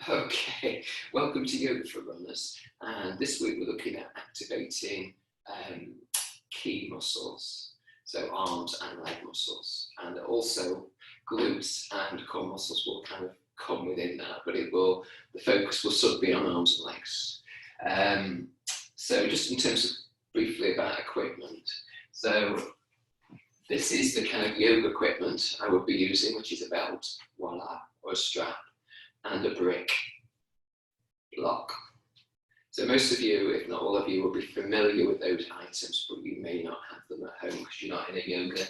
Okay, welcome to Yoga for Runners, and this week we're looking at activating key muscles, so arms and leg muscles, and also glutes and core muscles will kind of come within that, but the focus will sort of be on arms and legs. So just in terms of briefly about equipment, so this is the kind of yoga equipment I would be using, which is a belt, voila, or a strap, and a brick block. So most of you, if not all of you, will be familiar with those items, but you may not have them at home because you're not in a yoga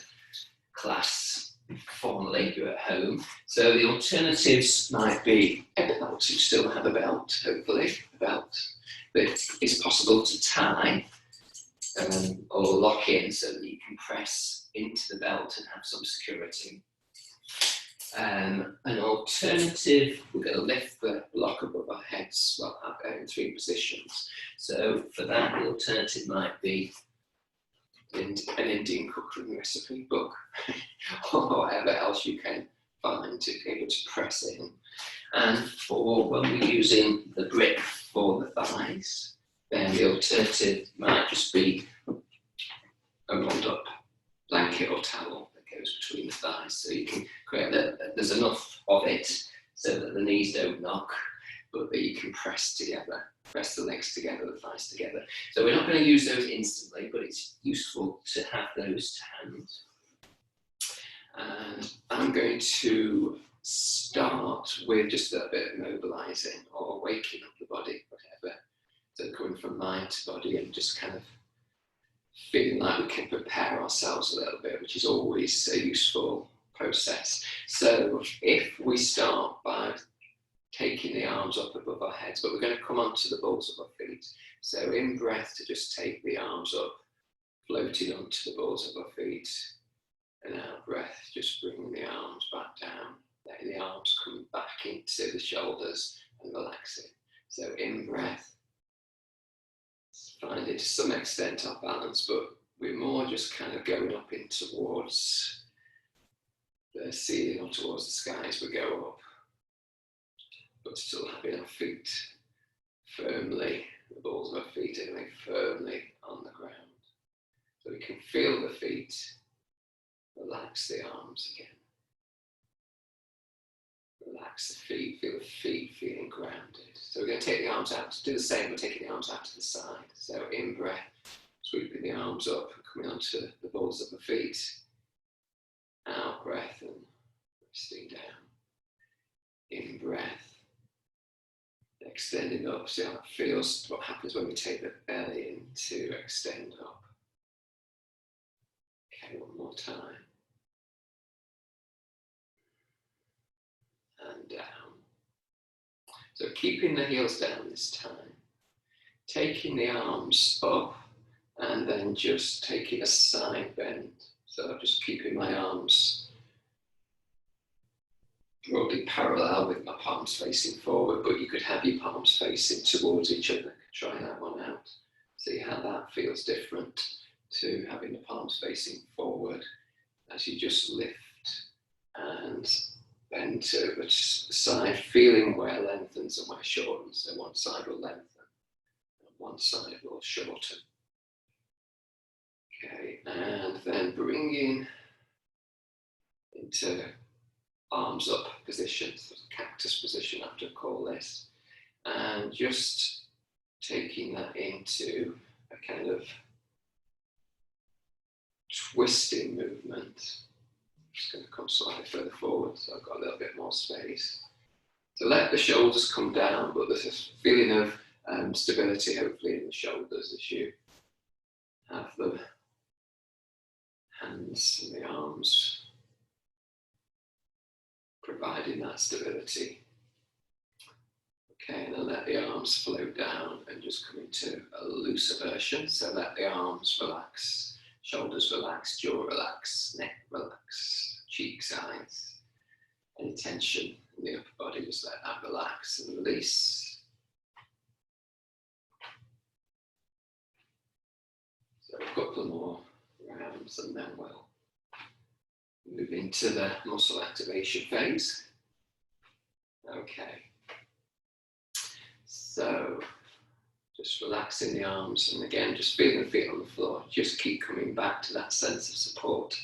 class formally, you're at home. So the alternatives might be a belt. You still have a belt, hopefully, a belt that is possible to tie or lock in so that you can press into the belt and have some security. An alternative, we're going to lift the block above our heads, well, in 3 positions. So for that, the alternative might be an Indian cookery recipe book or whatever else you can find to be able to press in. And for when we're using the brick for the thighs, then the alternative might just be a rolled up blanket or towel that goes between the thighs, so you can create that there's enough of it so that the knees don't knock, but that you can press the legs together, the thighs together. So we're not going to use those instantly, but it's useful to have those to hand. And I'm going to start with just a bit of mobilizing or waking up the body, whatever. So going from mind to body and just kind of feeling like we can prepare ourselves a little bit, which is always a useful process. So if we start by taking the arms up above our heads, but we're going to come onto the balls of our feet. So in breath, to just take the arms up, floating onto the balls of our feet, and out breath, just bringing the arms back down, letting the arms come back into the shoulders and relaxing. So in breath, finding to some extent our balance, but we're more just kind of going up in towards the ceiling or towards the sky as we go up, but still having our feet firmly, the balls of our feet anyway, firmly on the ground. So we can feel the feet, relax the arms again. Relax the feet, feel the feet feeling grounded. So we're going to take the arms out, do the same, we're taking the arms out to the side. So in breath, sweeping the arms up and coming onto the balls of the feet. Out breath and resting down. In breath, extending up. See how that feels, what happens when we take the belly in to extend up. Okay, one more time. And down. So keeping the heels down this time, taking the arms up and then just taking a side bend. So I'm just keeping my arms broadly parallel with my palms facing forward, but you could have your palms facing towards each other. Try that one out. See how that feels different to having the palms facing forward as you just lift and bend to the side, feeling where lengthens and where shortens. So one side will lengthen and one side will shorten. Okay, and then bringing into arms up position, so cactus position, I have to call this, and just taking that into a kind of twisting movement. Just going to come slightly further forward, so I've got a little bit more space. So let the shoulders come down, but there's a feeling of stability, hopefully, in the shoulders as you have the hands and the arms providing that stability. Okay, and then let the arms float down and just come into a looser version. So let the arms relax, shoulders relax, jaw relax, neck relax, cheeks, eyes. Any tension in the upper body, just let that relax and release. So a couple more rounds and then we'll move into the muscle activation phase. Okay. So just relaxing the arms, and again, just feeling the feet on the floor. Just keep coming back to that sense of support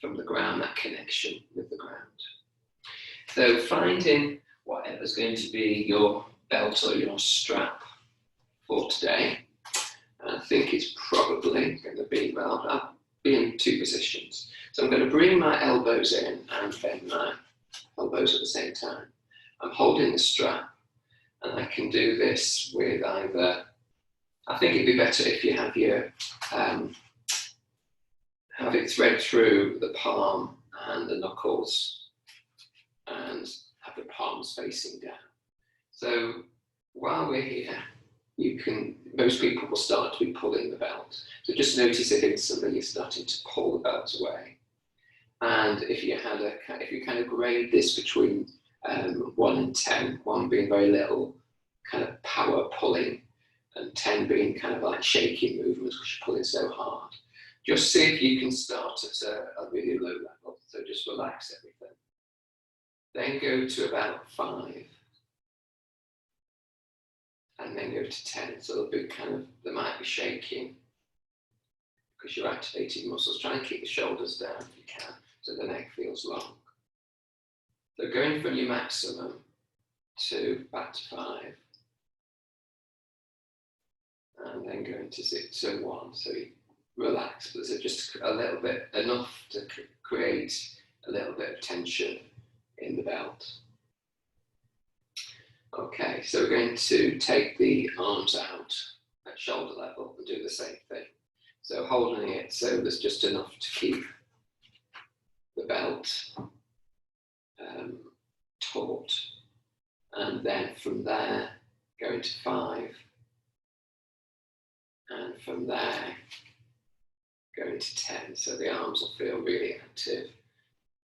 from the ground, that connection with the ground. So finding whatever's going to be your belt or your strap for today. And I think it's probably going to be, well, I'll be in two positions. So I'm going to bring my elbows in and bend my elbows at the same time. I'm holding the strap, and I can do this with either, I think it'd be better if you have your, have it thread through the palm and the knuckles and have the palms facing down. So while we're here, most people will start to be pulling the belt. So just notice if instantly you're starting to pull the belt away. And if you kind of grade this between 1 and 10, 1 being very little kind of power pulling, and 10 being kind of like shaking movements because you're pulling so hard. Just see if you can start at a really low level. So just relax everything. Then go to about 5. And then go to 10. So there'll be there might be shaking because you're activating muscles. Try and keep the shoulders down if you can, so the neck feels long. So going from your maximum to back to 5. And then going to 6 to 1. So you relax, but there's just a little bit, enough to create a little bit of tension in the belt. Okay, so we're going to take the arms out at shoulder level and do the same thing. So holding it so there's just enough to keep the belt taut. And then from there, going to 5. And from there, going to 10. So the arms will feel really active.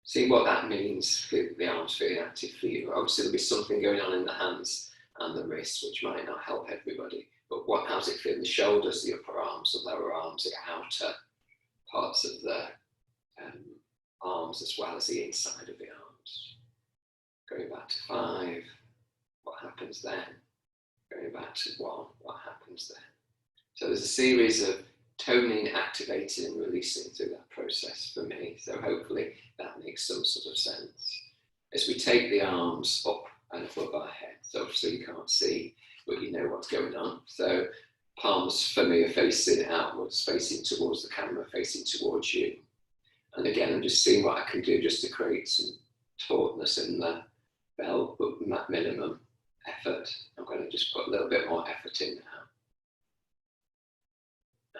See what that means, the arms feeling active for you. Obviously there'll be something going on in the hands and the wrists, which might not help everybody. But how's it feel in the shoulders, the upper arms, the lower arms, the outer parts of the arms, as well as the inside of the arms. Going back to 5, what happens then? Going back to 1, what happens then? So there's a series of toning, activating and releasing through that process for me. So hopefully that makes some sort of sense. As we take the arms up and above our head, so obviously you can't see, but you know what's going on. So palms for me are facing outwards, facing towards the camera, facing towards you. And again, I'm just seeing what I can do just to create some tautness in the belt, but minimum effort. I'm going to just put a little bit more effort in now.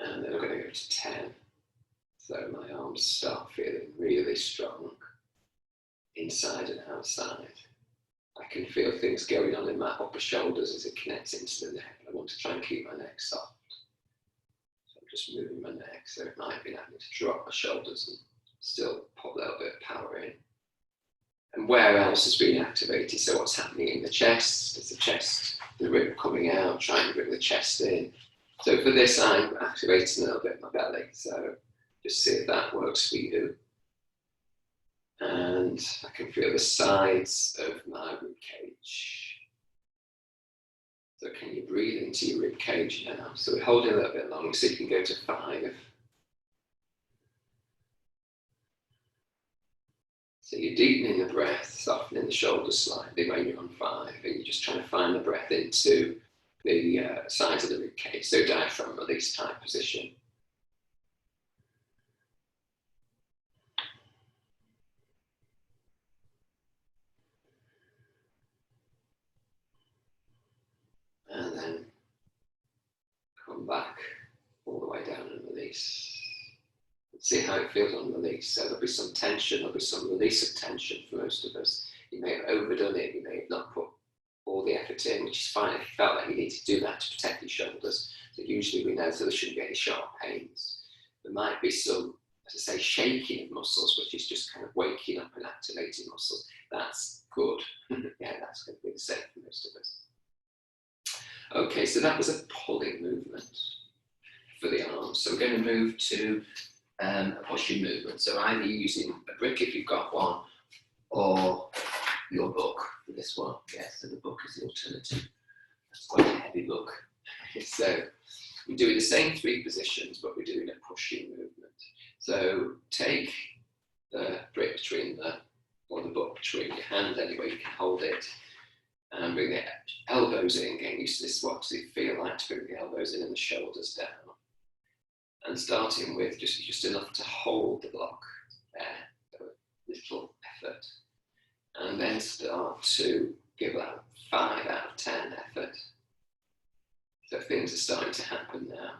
And then I'm going to go to 10. So my arms start feeling really strong, inside and outside. I can feel things going on in my upper shoulders as it connects into the neck. I want to try and keep my neck soft. So I'm just moving my neck, so it might be having to drop my shoulders and still put a little bit of power in. And where else has been activated? So what's happening in the chest? Is the chest, the rib coming out, trying to bring the chest in. So for this, I'm activating a little bit my belly. So just see if that works for you. And I can feel the sides of my rib cage. So can you breathe into your rib cage now? So we're holding a little bit longer so you can go to 5. So you're deepening the breath, softening the shoulders slightly when you're on 5, and you're just trying to find the breath into the sides of the rib cage, so diaphragm release type position. And then come back all the way down and release. See how it feels on release. So there'll be some tension, there'll be some release of tension for most of us. You may have overdone it, you may have not put all the effort in, which is fine if you felt like you need to do that to protect your shoulders. So usually we know so there shouldn't be any sharp pains. There might be some, as I say, shaking of muscles, which is just kind of waking up and activating muscles. That's good. Yeah, that's going to be the same for most of us. Okay, so that was a pulling movement for the arms. So we're going to move to a pushing movement. So either using a brick if you've got one, or your book for this one. Yes, so the book is the alternative That's quite a heavy look. So we're doing the same 3 positions, but we're doing a pushing movement. So take the brick between or the book between your hands anyway, you can hold it, and bring the elbows in, getting used to this. What does it feel like to bring the elbows in and the shoulders down? And starting with just enough to hold the block there, a little effort. And then start to give that 5 out of 10 effort. So things are starting to happen now.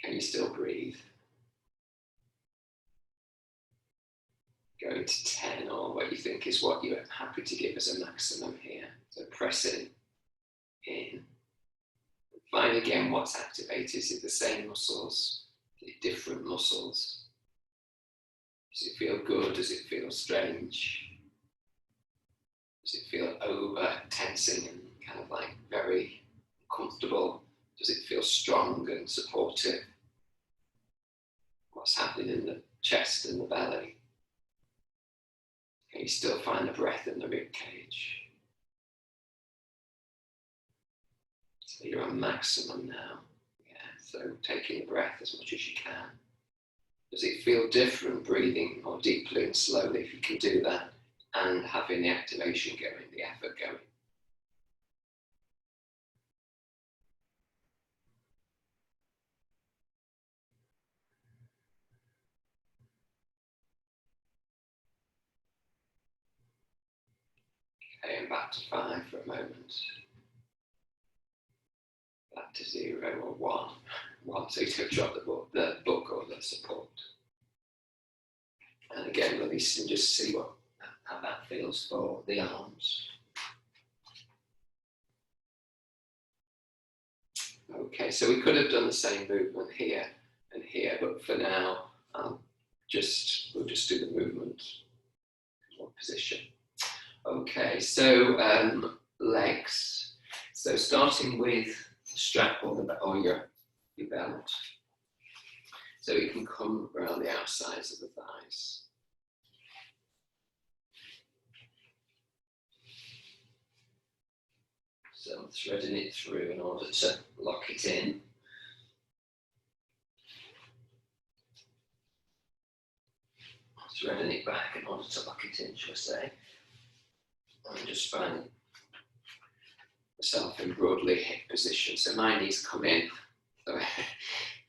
Can you still breathe? Going to 10, or what you think is what you're happy to give as a maximum here. So pressing in. Find again what's activated. Is it the same muscles? Is it different muscles? Does it feel good? Does it feel strange? Does it feel over tensing and kind of like very comfortable? Does it feel strong and supportive? What's happening in the chest and the belly? Can you still find the breath in the rib cage? So you're on maximum now. Yeah, so taking the breath as much as you can. Does it feel different breathing more deeply and slowly if you can do that, and having the activation going, the effort going? Okay, and back to 5 for a moment. Back to 0 or 1. 1, so you don't drop the book or the support. And again, release and just see how that feels for the arms. Okay, so we could have done the same movement here and here, but for now, we'll just do the movement in one position. Okay, so legs. So starting with the strap or your belt. So you can come around the outsides of the thighs. So threading it through in order to lock it in. Threading it back in order to lock it in, shall I say. And just finding myself in broadly hip position. So my knees come in. So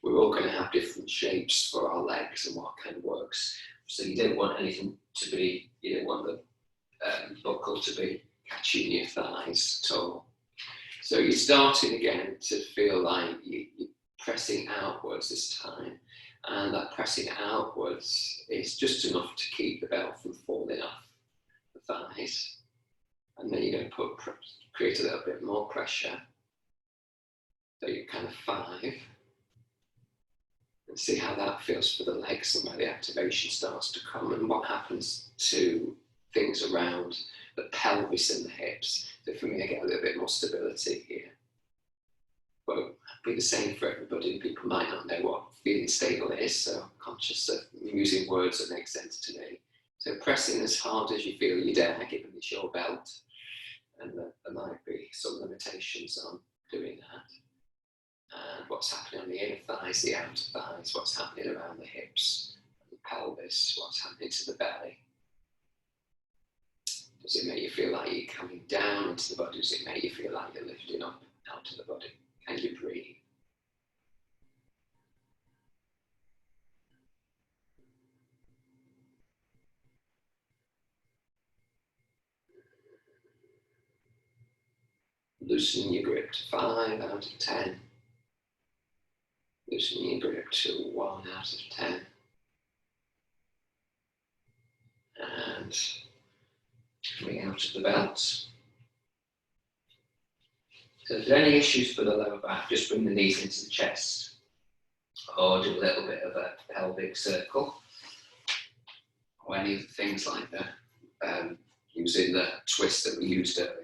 we're all going to have different shapes for our legs and what kind of works. So you don't want anything to be, you don't want the buckle to be catching your thighs at all. So you're starting again to feel like you're pressing outwards this time. And that pressing outwards is just enough to keep the belt from falling off the thighs. And then you're going to create a little bit more pressure. So you're kind of 5. And see how that feels for the legs and where the activation starts to come and what happens to things around the pelvis and the hips. So for me, I get a little bit more stability here. But it'll be the same for everybody. People might not know what feeling stable is, so I'm conscious of using words that make sense to me. So pressing as hard as you feel you dare, given it's your belt. And there might be some limitations on doing that. And what's happening on the inner thighs, the outer thighs, what's happening around the hips, the pelvis, what's happening to the belly. Does it make you feel like you're coming down into the body? Does it make you feel like you're lifting up out of the body? Can you breathe? Loosening your grip to 5 out of 10. Loosening your grip to 1 out of 10. And coming out of the belt. So if there's any issues for the lower back, just bring the knees into the chest. Or do a little bit of a pelvic circle. Or any of the things like that, using the twist that we used earlier.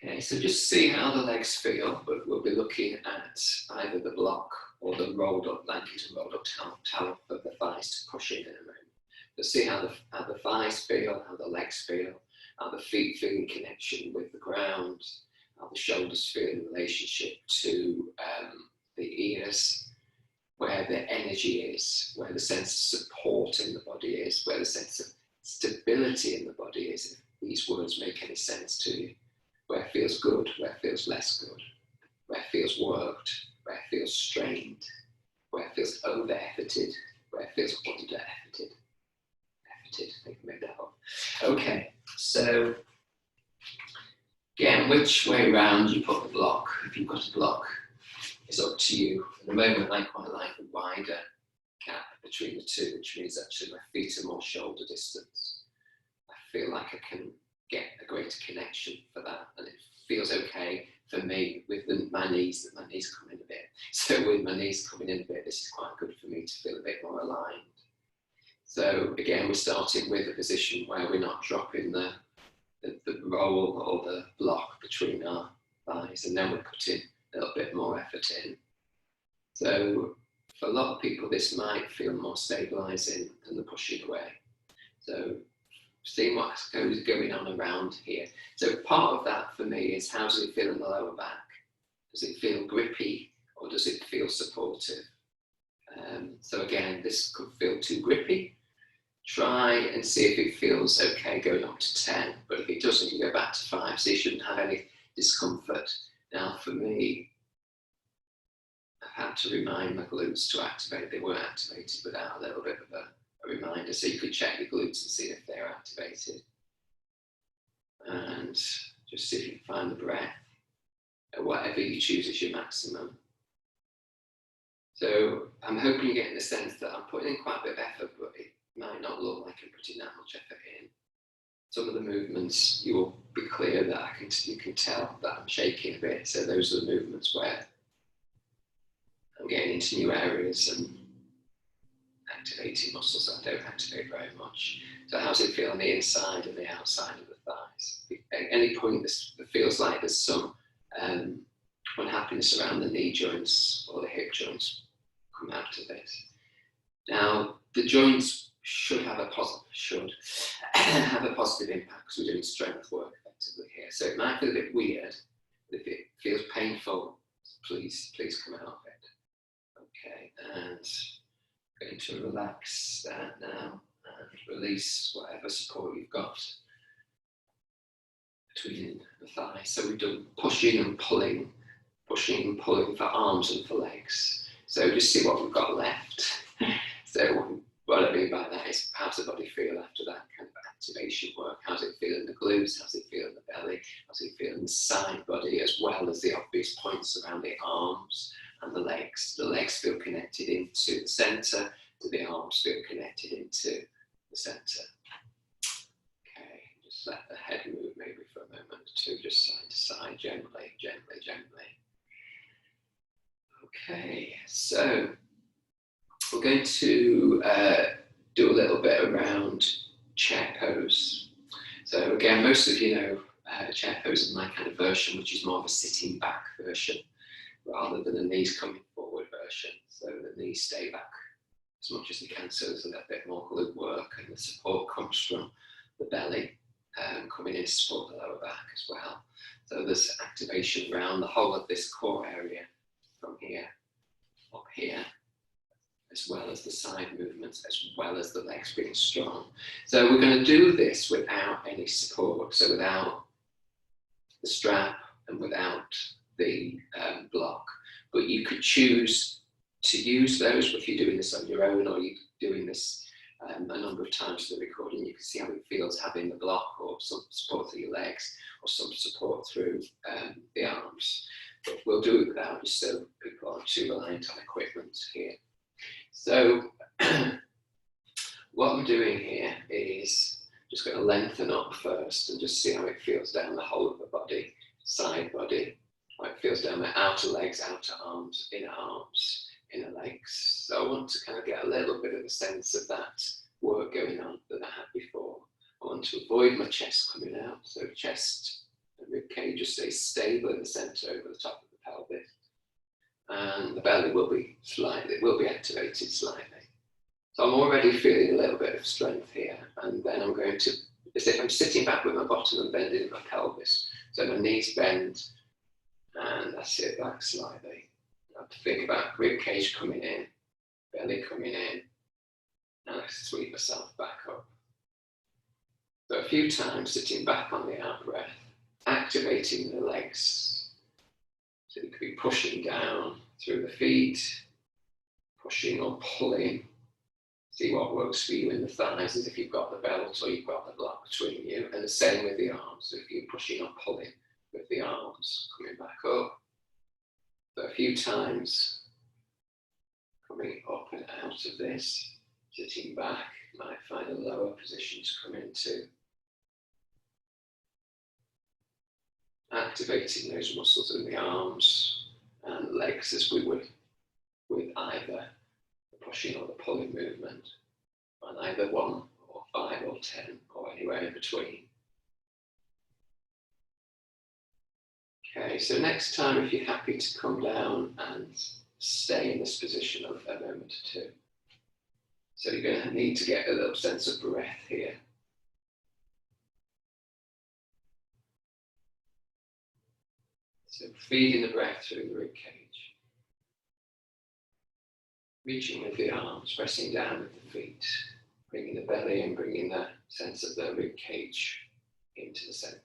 Okay, so just see how the legs feel, but we'll be looking at either the block or the rolled up blanket and rolled up towel for the thighs to push in a moment. But see how the thighs feel, how the legs feel, How the feet feel in connection with the ground. How the shoulders feel in relationship to the ears. Where the energy is, where the sense of support in the body is, where the sense of stability in the body is, if these words make any sense to you. Where it feels good, where it feels less good, where it feels worked, where it feels strained, where it feels over-efforted, where it feels under-efforted. I can make that up. Okay, so again, which way around you put the block, if you've got a block, is up to you. At the moment, I quite like a wider gap between the two, which means actually my feet are more shoulder distance. I feel like I can get a greater connection for that, and it feels okay for me with my knees, that my knees come in a bit. So with my knees coming in a bit, this is quite good for me to feel a bit more aligned. So again, we're starting with a position where we're not dropping the roll or the block between our thighs, and then we're putting a little bit more effort in. So for a lot of people, this might feel more stabilizing than the pushing away. So seeing what's going on around here. So part of that for me is, how does it feel in the lower back? Does it feel grippy or does it feel supportive? So again, this could feel too grippy. Try and see if it feels okay going up to 10, but if it doesn't, you go back to 5, so you shouldn't have any discomfort. Now for me, I've had to remind my glutes to activate. They weren't activated without a little bit of a reminder, so you could check your glutes and see if they're activated. And just see if you can find the breath, or whatever you choose as your maximum. So I'm hoping you're getting the sense that I'm putting in quite a bit of effort, but it might not look like I'm putting that much effort in. Some of the movements, you will be clear that you can tell that I'm shaking a bit. So those are the movements where I'm getting into new areas and activating muscles that I don't activate very much. So how does it feel on the inside and the outside of the thighs? At any point this feels like there's some unhappiness around the knee joints or the hip joints, come out of this. Now, the joints should have a positive impact because we're doing strength work effectively here. So it might feel a bit weird, but if it feels painful, please come out of it. Okay, and going to relax that now and release whatever support you've got between the thighs. So we've done pushing and pulling for arms and for legs. So just see what we've got left. So what I mean by that is, how's the body feel after that kind of activation work? How's it feel in the glutes? How's it feel in the belly? How's it feel in the side body, as well as the obvious points around the arms and the legs? The legs feel connected into the centre. Do the arms feel connected into the centre? Okay, just let the head move maybe for a moment or two, just side to side, gently. Okay, so we're going to do a little bit around chair pose. So again, most of you know chair pose is my kind of version, which is more of a sitting back version rather than a knees coming forward version. So the knees stay back as much as they can, so there's a little bit more glute work, and the support comes from the belly coming in to support the lower back as well. So there's activation around the whole of this core area from here up here, as well as the side movements, as well as the legs being strong. So we're going to do this without any support, so without the strap and without the block. But you could choose to use those if you're doing this on your own, or you're doing this a number of times for the recording. You can see how it feels having the block, or some support through your legs, or some support through the arms. But we'll do it without, just so people aren't too reliant on equipment here. So what I'm doing here is just going to lengthen up first and just see how it feels down the whole of the body, side body, how it feels down my outer legs, outer arms, inner legs. So I want to kind of get a little bit of a sense of that work going on that I had before. I want to avoid my chest coming out, so chest and rib cage just stay stable in the centre over the top of the pelvis. And the belly will be activated slightly. So I'm already feeling a little bit of strength here, and then I'm going to as if I'm sitting back with my bottom and bending my pelvis. So my knees bend and I sit back slightly. I have to think about rib cage coming in, belly coming in, and I sweep myself back up. So a few times sitting back on the out breath, activating the legs. So you could be pushing down through the feet, pushing or pulling. See what works for you in the thighs, as if you've got the belt or you've got the block between you. And the same with the arms. So if you're pushing or pulling with the arms, coming back up. So a few times coming up and out of this, sitting back, you might find a lower position to come into. Activating those muscles in the arms and legs as we would with either the pushing or the pulling movement, on either 1 or 5 or 10 or anywhere in between. Okay, so next time if you're happy to come down and stay in this position of a moment or two. So you're going to need to get a little sense of breath here. So feeding the breath through the rib cage. Reaching with the arms, pressing down with the feet, bringing the belly and bringing the sense of the rib cage into the center.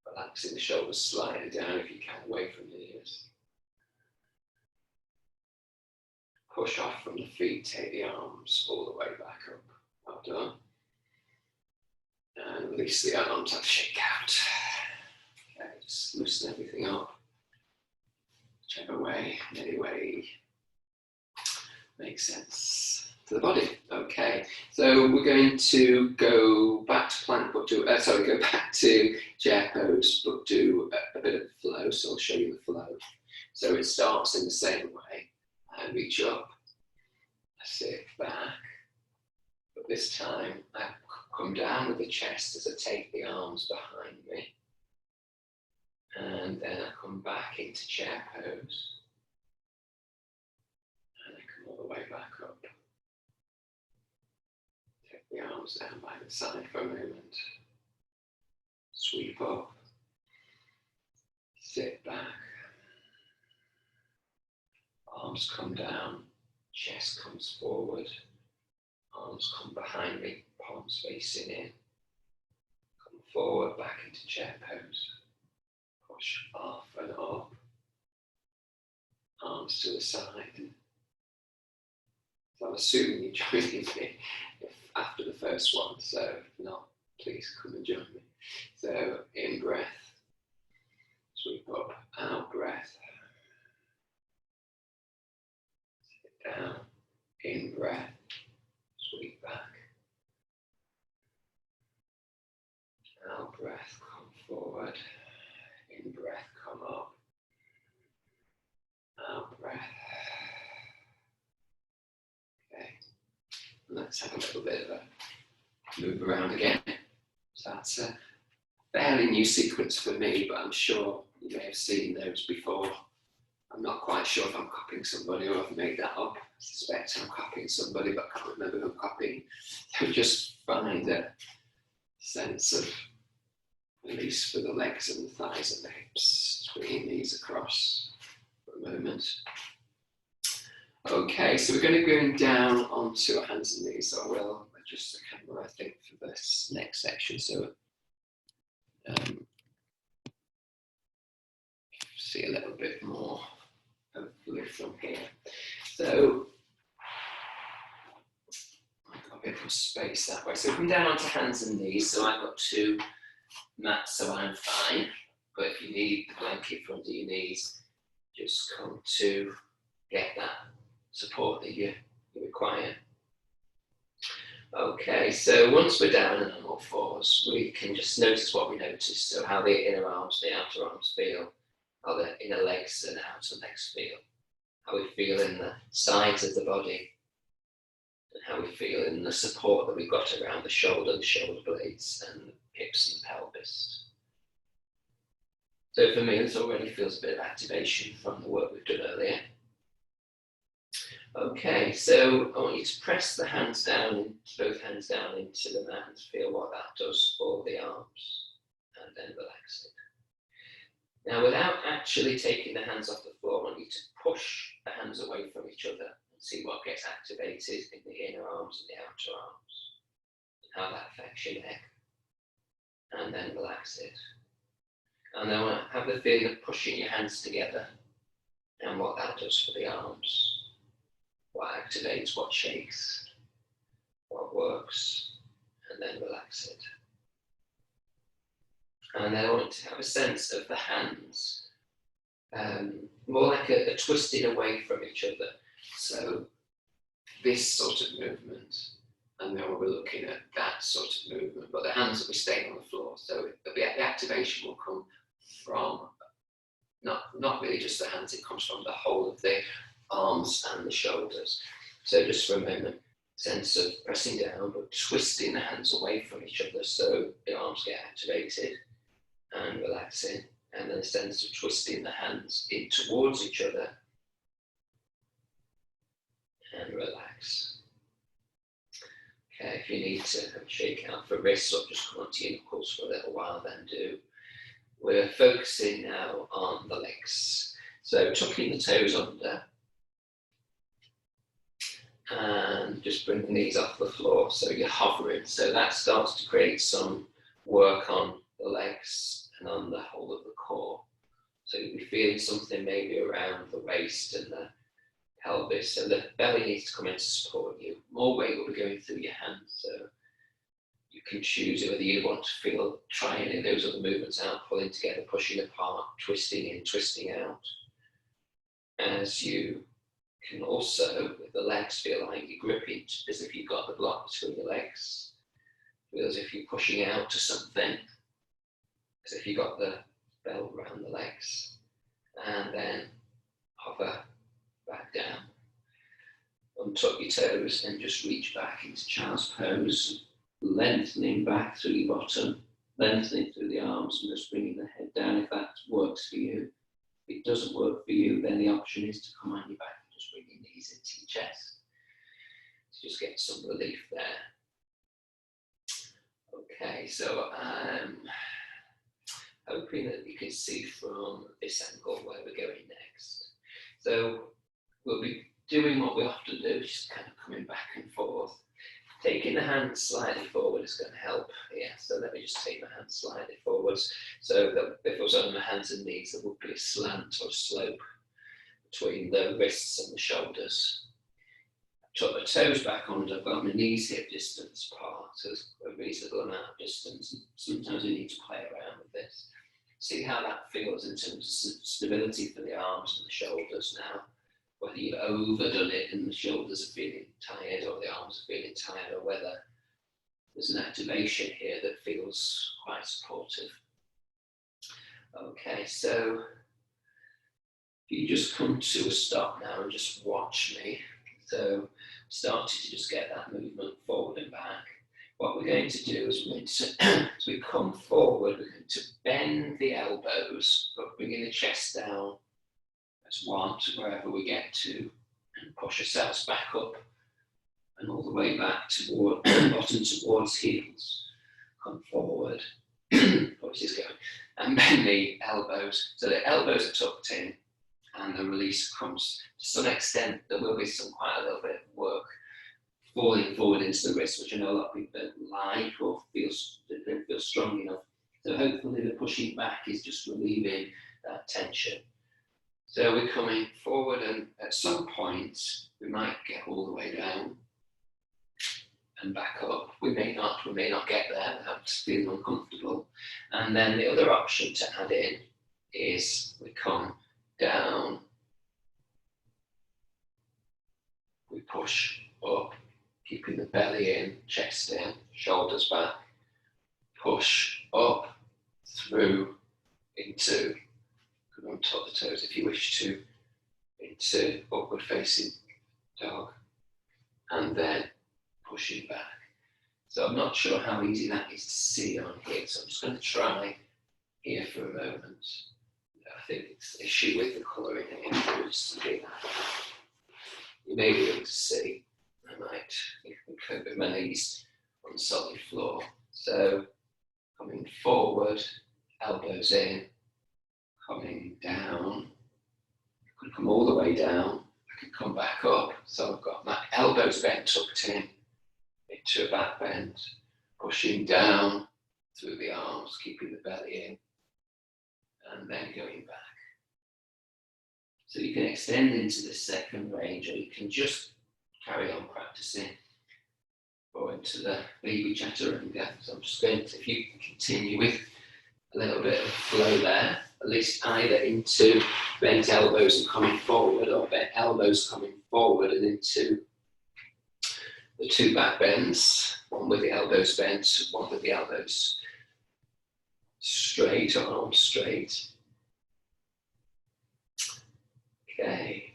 Relaxing the shoulders slightly down if you can, away from the ears. Push off from the feet, take the arms all the way back up. Well done. And release the arms, have a shake out. Okay, just loosen everything up. Whichever way, any way makes sense to the body. Okay, so we're going to go back to plank, but do, go back to chair pose, but do a bit of flow. So I'll show you the flow. So it starts in the same way. I reach up, I sit back, but this time I come down with the chest as I take the arms behind me. And then I come back into chair pose. And I come all the way back up. Take the arms down by the side for a moment. Sweep up. Sit back. Arms come down. Chest comes forward. Arms come behind me. Palms facing in. Come forward back into chair pose. Push off and up. Arms to the side. So I'm assuming you're joining me after the first one. So if not, please come and join me. So in breath. Sweep up. Out breath. Sit down. In breath. Sweep back. Out breath, come forward. In breath, come up. Out breath. Okay. And let's have a little bit of a move around again. So that's a fairly new sequence for me, but I'm sure you may have seen those before. I'm not quite sure if I'm copying somebody or I've made that up. I suspect I'm copying somebody, but I can't remember who I'm copying. So just find a sense of release for the legs and the thighs and the hips, swinging these across for a moment. Okay, so we're going to go down onto our hands and knees. So I will adjust the camera, I think, for this next section. So see a little bit more hopefully from here. So I've got a bit more space that way. So come down onto hands and knees. So I've got 2 mats, so I'm fine. But if you need the blanket from under your knees, just come to get that support that you require. Okay, so once we're down and on all fours, we can just notice what we notice. So how the inner arms, the outer arms feel, how the inner legs and outer legs feel, how we feel in the sides of the body, and how we feel in the support that we've got around the shoulder blades, and the hips and the pelvis. So for me, this already feels a bit of activation from the work we've done earlier. Okay. Okay, so I want you to press the hands down, both hands down into the mat and feel what that does for the arms, and then relax it. Now, without actually taking the hands off the floor, I want you to push the hands away from each other and see what gets activated in the inner arms and the outer arms, and how that affects your neck, and then relax it. And then I want to have the feeling of pushing your hands together and what that does for the arms. What activates, what shakes, what works, and then relax it. And then I want to have a sense of the hands, more like a twisting away from each other. So this sort of movement, and then we're looking at that sort of movement, but the hands will be staying on the floor. So the activation will come from not really just the hands, it comes from the whole of the arms and the shoulders. So just for a moment, sense of pressing down but twisting the hands away from each other so the arms get activated and relaxing, and then a sense of twisting the hands in towards each other and relax. Okay, if you need to shake out for wrists or just come onto your knuckles for a little while, then do. We're focusing now on the legs. So tucking the toes under and just bring the knees off the floor so you're hovering. So that starts to create some work on the legs and on the whole of the core. So you'll be feeling something maybe around the waist and the pelvis, and the belly needs to come in to support you. More weight will be going through your hands, so you can choose whether you want to feel, try any of those other movements out, pulling together, pushing apart, twisting in, twisting out. As you can also, with the legs, feel like you're gripping as if you've got the block between your legs. Feel as if you're pushing out to something, as if you've got the belt around the legs. And then hover back down. Untuck your toes and just reach back into child's pose, lengthening back through your bottom, lengthening through the arms, and just bringing the head down if that works for you. If it doesn't work for you, then the option is to come on your back and just bring your knees into your chest. So just get some relief there. Okay, so I'm hoping that you can see from this angle where we're going next. So we'll be doing what we often do, just kind of coming back and forth. Taking the hands slightly forward is going to help here. So let me just take my hands slightly forwards. So that if I was on my hands and knees, there would be a slant or slope between the wrists and the shoulders. Tuck my toes back under, I've got my knees hip distance apart, so there's a reasonable amount of distance. And sometimes we need to play around with this. See how that feels in terms of stability for the arms and the shoulders now. Whether you've overdone it and the shoulders are feeling tired or the arms are feeling tired, or whether there's an activation here that feels quite supportive. Okay, so if you just come to a stop now and just watch me. So starting to just get that movement forward and back. What we're going to do is we're going to, as we come forward, we're going to bend the elbows, but bringing the chest down as one to wherever we get to, and push ourselves back up and all the way back toward bottom towards heels. Come forward, voice going, and bend the elbows. So the elbows are tucked in, and the release comes. To some extent, there will be quite a little bit of work falling forward into the wrist, which I know a lot of people don't like or don't feel strong enough. So hopefully the pushing back is just relieving that tension. So we're coming forward, and at some point we might get all the way down and back up. We may not get there without feeling uncomfortable. And then the other option to add in is we come down, we push up, keeping the belly in, chest in, shoulders back, push up, through, into, come on, tuck the toes if you wish to, into upward facing dog, and then pushing back. So I'm not sure how easy that is to see on here, so I'm just going to try here for a moment. I think it's the issue with the colouring here, just to do that. you may be able to see. I might cope with my knees on the solid floor. So coming forward, elbows in, coming down. I could come all the way down. I could come back up. So I've got my elbows bent, tucked in into a back bend, pushing down through the arms, keeping the belly in, and then going back. So you can extend into the second range, or you can just carry on practicing or into the baby chaturanga. So I'm just going to, if you can continue with a little bit of flow there, at least either into bent elbows and coming forward, or bent elbows coming forward and into the two back bends, one with the elbows bent, one with the elbows straight, arms straight. Okay,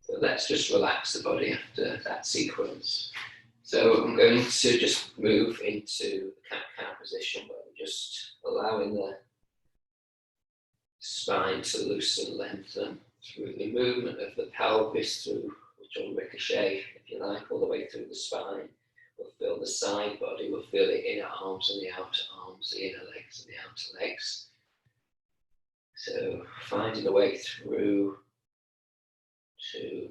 so let's just relax the body after that sequence. So I'm going to just move into the cat-cow position, where we're just allowing the spine to loosen, lengthen through the movement of the pelvis, through which will ricochet, if you like, all the way through the spine. We'll feel the side body, we'll feel the inner arms and the outer arms, the inner legs and the outer legs. So finding a way through to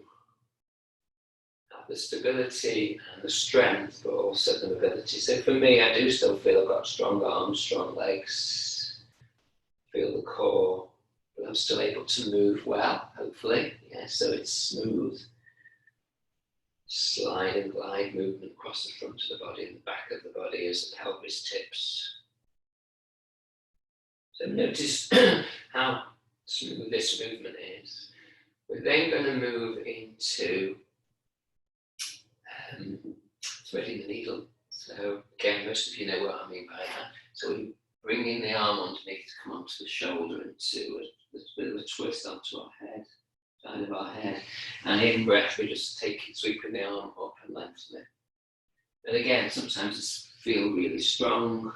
have the stability and the strength, but also the mobility. So for me, I do still feel I've got strong arms, strong legs, feel the core, but I'm still able to move well, hopefully. Yeah, so it's smooth slide and glide movement across the front of the body and the back of the body as the pelvis tips. So notice how smooth this movement is. We're then going to move into threading the needle. So again, most of you know what I mean by that. So we bring in the arm underneath to come onto the shoulder and to a bit of a twist onto our head, side of our head. And in breath, we just take it, sweeping the arm up and lengthen it. And again, sometimes it's feel really strong,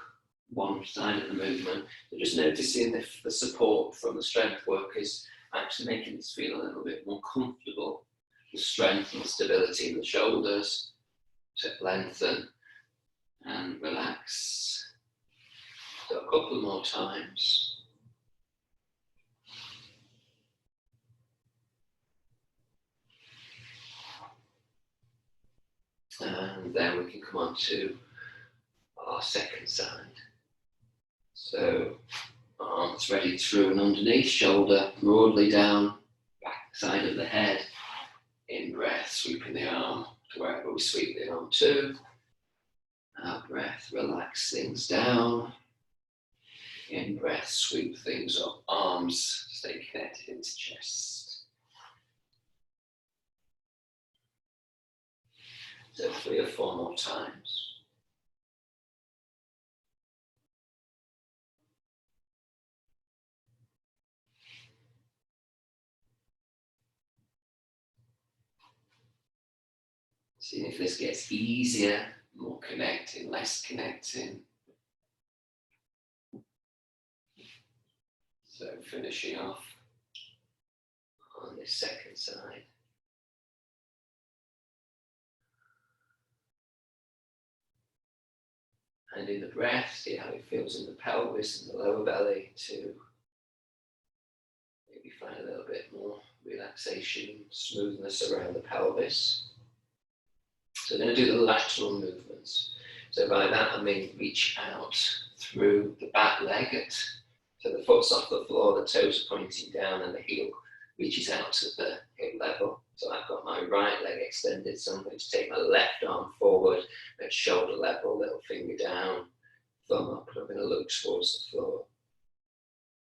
one side of the movement. So just noticing if the support from the strength work is actually making us feel a little bit more comfortable. The strength and stability in the shoulders to lengthen and relax. So a couple more times. And then we can come on to our second side. So arms ready through and underneath, shoulder broadly down, back side of the head. In breath, sweeping the arm to wherever we sweep the arm to. Out breath, relax things down. In breath, sweep things up. Arms stay connected into chest. So 3 or 4 more times. See if this gets easier, more connecting, less connecting. So finishing off on this second side. And in the breath, see how it feels in the pelvis and the lower belly to maybe find a little bit more relaxation, smoothness around the pelvis. So we're going to do the lateral movements. So by that I mean reach out through the back leg. So the foot's off the floor, the toes are pointing down and the heel reaches out to the hip level. So I've got my right leg extended, so I'm going to take my left arm forward at shoulder level, little finger down, thumb up, and I'm going to look towards the floor.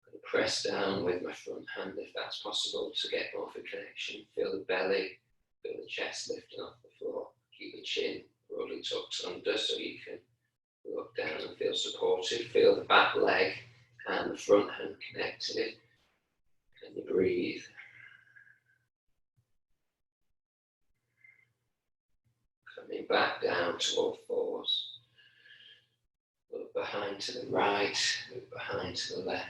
I'm going to press down with my front hand if that's possible to get more of a connection. Feel the belly, feel the chest lifting off the floor. Keep the chin broadly tucked under so you can look down and feel supported. Feel the back leg and the front hand connected. And you breathe. Coming back down to all fours. Look behind to the right, look behind to the left.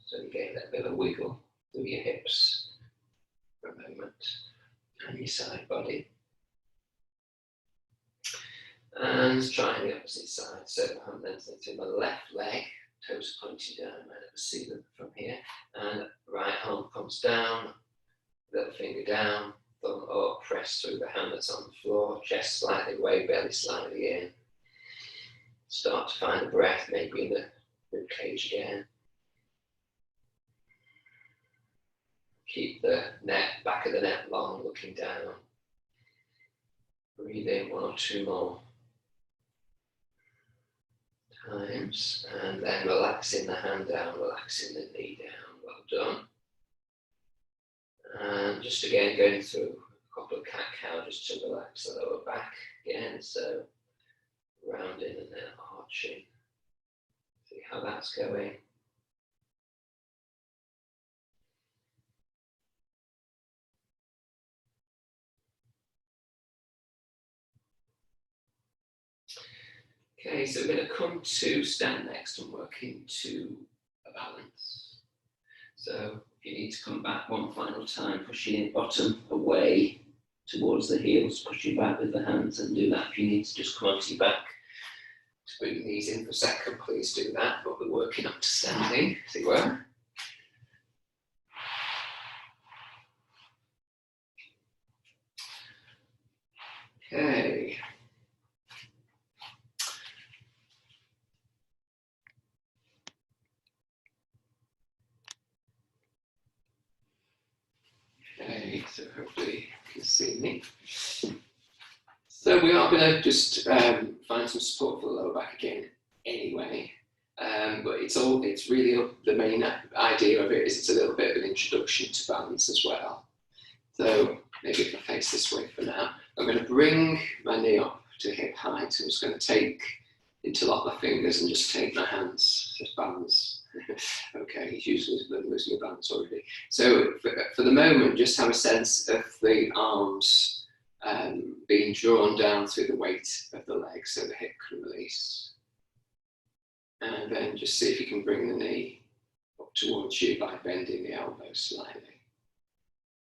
So you get that bit of wiggle through your hips for a moment. and your side body. And trying the opposite side. So I'm then to my left leg, toes pointing down, I might never see them from here. And right arm comes down, little finger down, thumb up, press through the hand that's on the floor, chest slightly away, belly slightly in. Start to find the breath, maybe in the rib cage again. Keep the neck, back of the neck long, looking down. Breathe in 1 or 2 more times, and then relaxing the hand down, relaxing the knee down. Well done. And just again going through a couple of cat-cow just to relax the lower back again. So rounding and then arching. See how that's going. Okay, so we're going to come to stand next and work into a balance. So if you need to come back one final time, pushing your bottom away towards the heels, pushing back with the hands, and do that. If you need to just come onto your back to bring your knees in for a second, please do that. But we're working up to standing, as it were. Okay. Okay, so hopefully you can see me. So we are going to just find some support for the lower back again anyway. But it's really the main idea of it is it's a little bit of an introduction to balance as well. So maybe if I face this way for now, I'm going to bring my knee up to hip height. I'm just going to interlock my fingers and just take my hands, just balance. Okay, he's usually losing your balance already. So for the moment, just have a sense of the arms being drawn down through the weight of the leg so the hip can release. And then just see if you can bring the knee up towards you by bending the elbow slightly.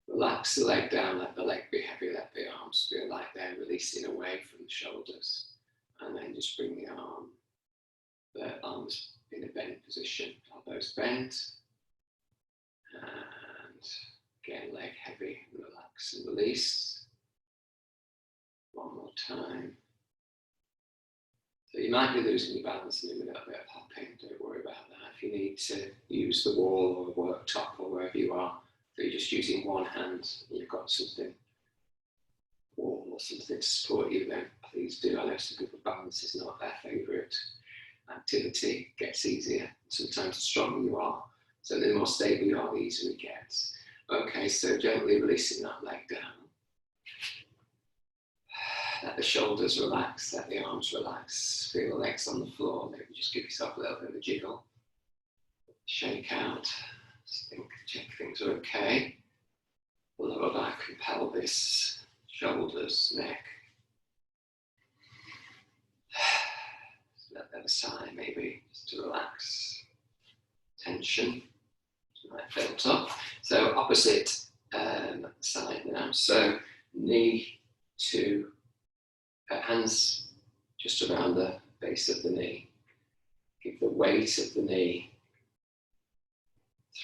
Relax the leg down, let the leg be heavy, let the arms feel like they're releasing away from the shoulders. And then just bring the arms in a bent position, elbows bent. And again, leg heavy, relax and release. One more time. So you might be losing your balance and doing a little bit of hopping, don't worry about that. If you need to use the wall or a worktop or wherever you are, so you're just using one hand and you've got something, wall or something to support you, then please do. I know some people balance is not their favourite activity, it gets easier. Sometimes the stronger you are, so the more stable you are, the easier it gets. Okay, so gently releasing that leg down. Let the shoulders relax, let the arms relax, feel the legs on the floor, maybe just give yourself a little bit of a jiggle. Shake out, check things are okay. Lower back and pelvis, shoulders, neck. Let the other side maybe, just to relax. Tension might build up. So opposite side now. So knee to hands just around the base of the knee. Give the weight of the knee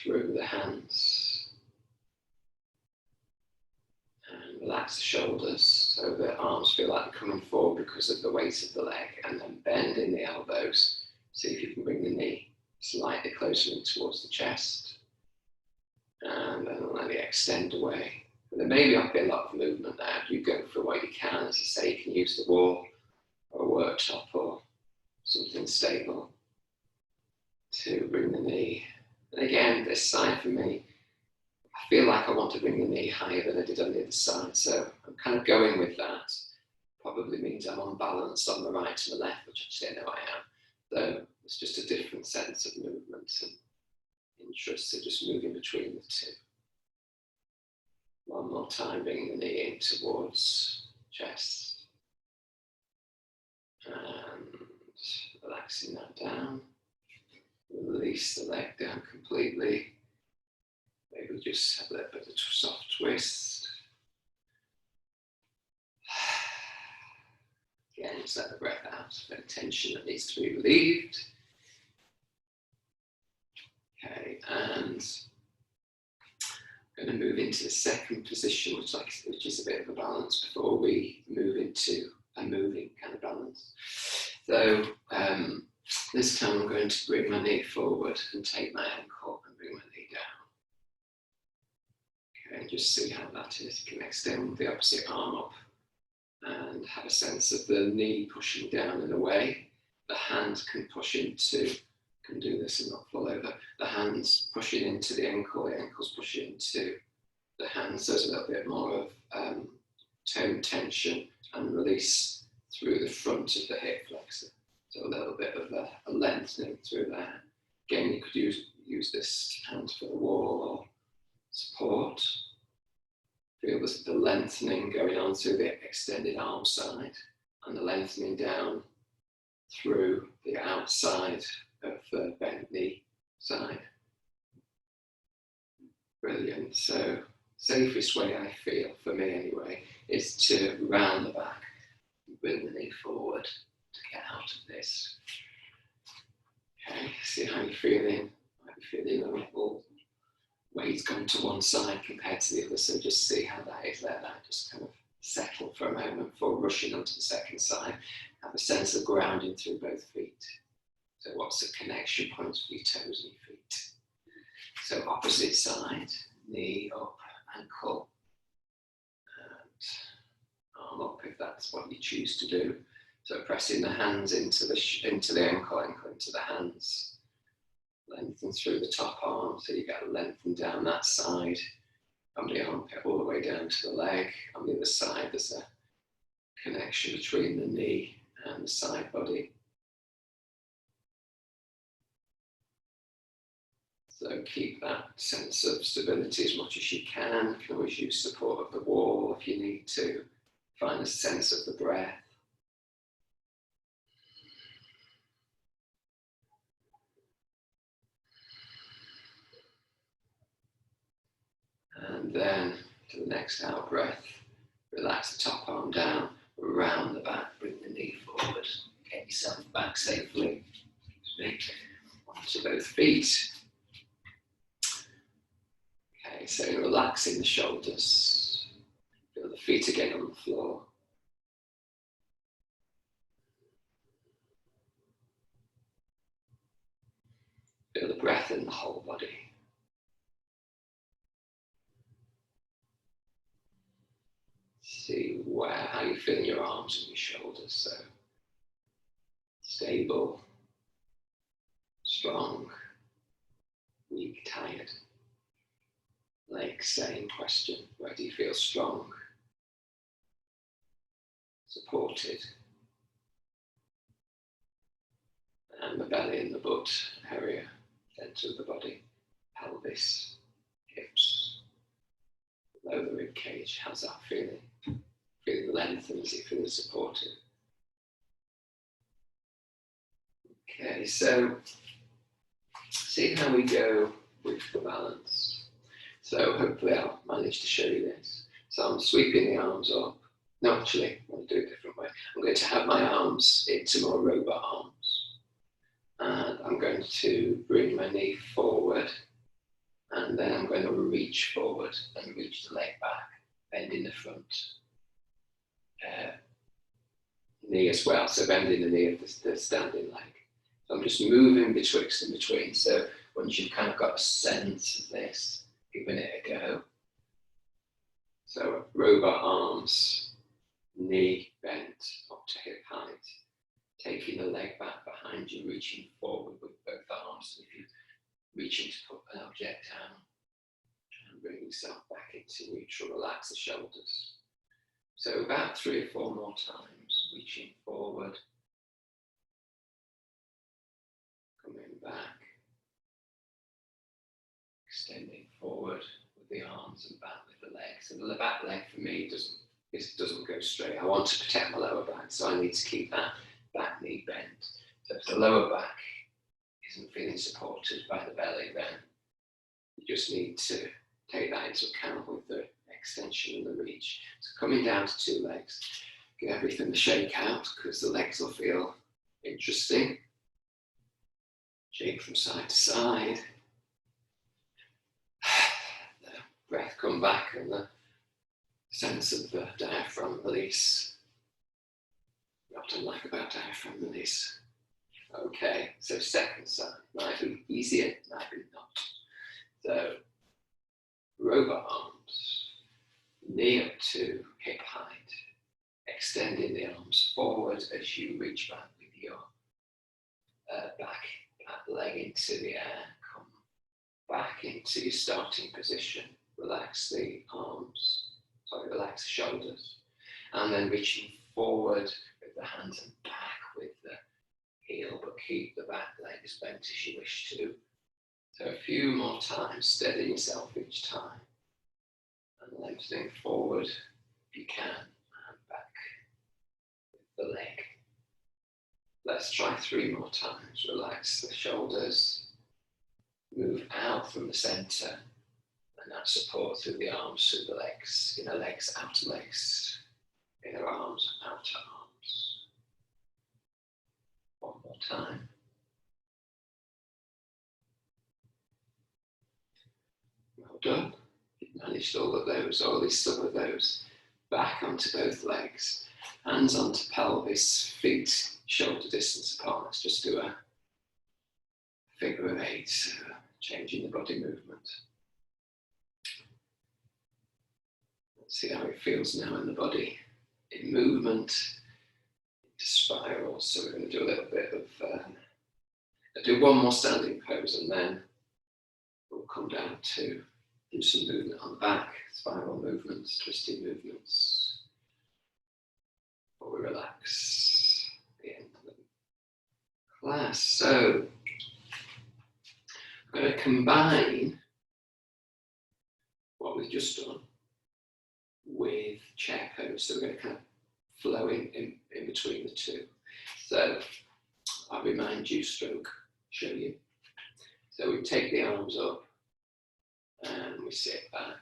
through the hands. And relax the shoulders so the arms feel like they're coming forward because of the weight of the leg. And then bend in the elbows. See if you can bring the knee slightly closer in towards the chest. And then let it extend away. There may not be a lot of movement there. You go for what you can. As I say, you can use the wall or a worktop or something stable to bring the knee. And again, this side for me, I feel like I want to bring the knee higher than I did on the other side. So I'm kind of going with that. Probably means I'm unbalanced on the right to the left, which actually I know I am. So it's just a different sense of movement and interest. So just moving between the two. One more time, bringing the knee in towards chest. And relaxing that down. Release the leg down completely. Maybe just have a little bit of a soft twist. just let the breath out. Any tension that needs to be relieved. Okay, and I'm going to move into the second position, which is a bit of a balance before we move into a moving kind of balance. So this time I'm going to bring my knee forward and take my ankle and bring my knee down. Okay, just see how that is. You can extend the opposite arm up and have a sense of the knee pushing down and away. The hand can push into, can do this and not fall over. The hands pushing into the ankles pushing into the hands. So there's a little bit more of tone tension and release through the front of the hip flexor. So a little bit of a lengthening through there. Again, you could use this hand for the wall or support. Feel the lengthening going on through the extended arm side and the lengthening down through the outside of the bent knee side. Brilliant. So safest way I feel, for me anyway, is to round the back and bring the knee forward to get out of this. Okay, see how you're feeling. Might be feeling a little weight's gone to one side compared to the other, so just see how that is. Let that just kind of settle for a moment before rushing onto the second side. Have a sense of grounding through both feet. So what's the connection points for your toes and your feet? So opposite side, knee up, ankle, and arm up if that's what you choose to do. So pressing the hands into the ankle into the hands. Lengthen through the top arm, so you get lengthen down that side, from the armpit all the way down to the leg. On the other side, there's a connection between the knee and the side body. So keep that sense of stability as much as you can. You can always use support of the wall if you need to. Find a sense of the breath. And then to the next out breath, relax the top arm down, round the back, bring the knee forward, get yourself back safely onto both feet. Okay, so relaxing the shoulders, feel the feet again on the floor. Feel the breath in the whole body. See how you feel in your arms and your shoulders. So stable, strong, weak, tired. Like same question, where do you feel strong, supported? And the belly and the butt area, center of the body, pelvis, hips, below the rib cage. How's that feeling? Feeling the length, and is it feeling supported? Okay, so see how we go with the balance. So hopefully I'll manage to show you this. So I'm sweeping the arms up. No, actually, I'll do it a different way. I'm going to have my arms into more robot arms. And I'm going to bring my knee forward. And then I'm going to reach forward and reach the leg back, bending the front knee as well. So bending the knee of the standing leg. So I'm just moving betwixt and between. So once you've kind of got a sense of this, giving it a go. So robot arms, knee bent up to hip height, taking the leg back behind you, reaching forward with both arms. If you're reaching to put an object down, and bring yourself back into neutral, relax the shoulders. So about 3 or 4 more times, reaching forward, coming back, extending forward with the arms and back with the legs. So the back leg for me doesn't go straight. I want to protect my lower back, so I need to keep that back knee bent. So if the lower back isn't feeling supported by the belly, then you just need to take that into account with the extension and the reach. So coming down to 2 legs, Give everything the shake out because the legs will feel interesting. Shake from side to side. The breath come back and the sense of the diaphragm release. What I like about diaphragm release. Okay, so second side, might be easier, might be not. So, robot arms, knee up to hip height, extending the arms forward as you reach back with your back leg into the air. Come back into your starting position. Relax the arms, relax the shoulders. And then reaching forward with the hands and back with the heel, but keep the back leg as bent as you wish to. So a few more times, steady yourself each time. And lengthening forward if you can, and back with the leg. Let's try 3 more times. Relax the shoulders. Move out from the center. And that support through the arms, through the legs. Inner legs, outer legs. Inner arms, outer arms. 1 more time. Well done. You've managed all of those, or at least some of those. Back onto both legs. Hands onto pelvis, feet shoulder distance apart. Let's just do a figure of 8, changing the body movement. Let's see how it feels now in the body. In movement, into spirals. So we're going to do a little bit of, I'll do 1 more standing pose and then we'll come down to do some movement on the back, spiral movements, twisting movements. Before we relax at the end of the class. So I'm going to combine what we've just done with chair pose. So we're going to kind of flow in between the two. So I'll remind you, stroke, show you. So we take the arms up and we sit back.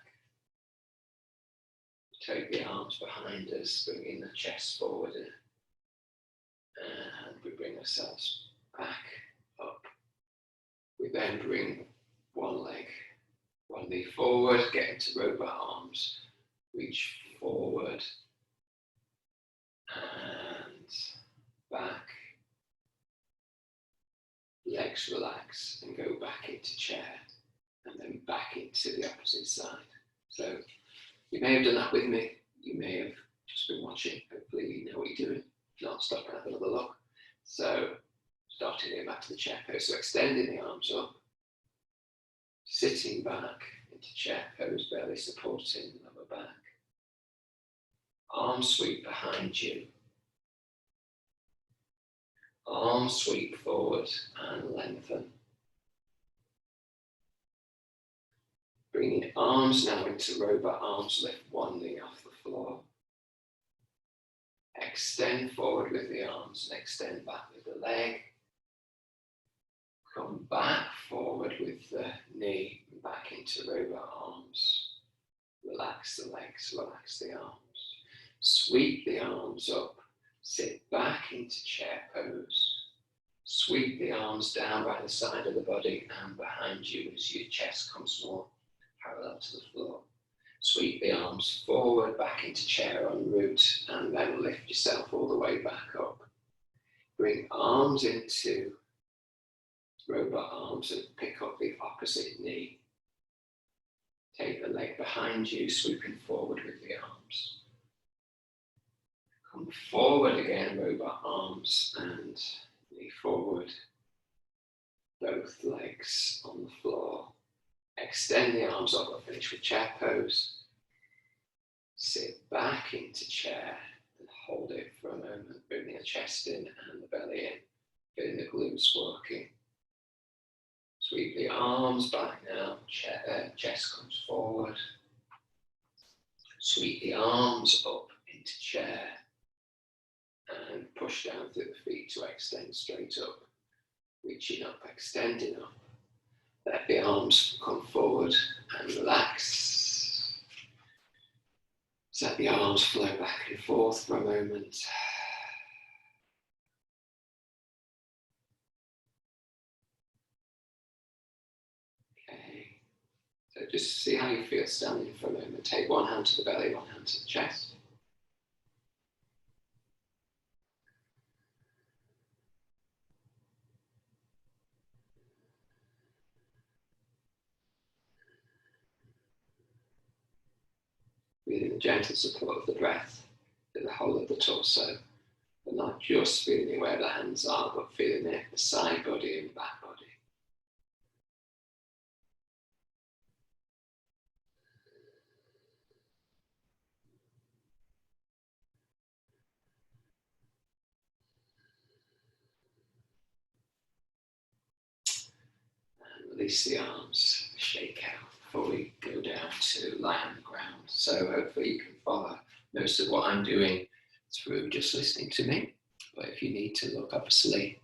Take the arms behind us, bringing the chest forward, and we bring ourselves back up. We then bring 1 leg, 1 knee forward, get into robot arms, reach forward and back. Legs relax and go back into chair, and then back into the opposite side. So you may have done that with me. You may have just been watching. Hopefully you know what you're doing. If not, stop and have another look. So starting here back to the chair pose. So extending the arms up, sitting back into chair pose, belly supporting lower back. Arm sweep behind you. Arm sweep forward and lengthen. Bringing arms now into robot arms, lift 1 knee off the floor. Extend forward with the arms and extend back with the leg. Come back forward with the knee and back into robot arms. Relax the legs, relax the arms. Sweep the arms up, sit back into chair pose. Sweep the arms down by the side of the body and behind you as your chest comes more parallel to the floor. Sweep the arms forward, back into chair en route, and then lift yourself all the way back up. Bring arms into robot arms and pick up the opposite knee. Take the leg behind you, sweeping forward with the arms. Come forward again, robot arms, and knee forward. Both legs on the floor. Extend the arms up and finish with chair pose. Sit back into chair and hold it for a moment, bringing the chest in and the belly in, getting the glutes working. Sweep the arms back now, chest comes forward. Sweep the arms up into chair and push down through the feet to extend straight up. Reaching up, extending up. Let the arms come forward and relax. Just let the arms flow back and forth for a moment. Okay, so just see how you feel standing for a moment. Take one hand to the belly, one hand to the chest. Feeling the gentle support of the breath through the whole of the torso, but not just feeling where the hands are, but feeling the side body and the back body. And release the arms, shake out before we go down to lie on the ground. So hopefully you can follow most of what I'm doing through just listening to me. But if you need to look, obviously,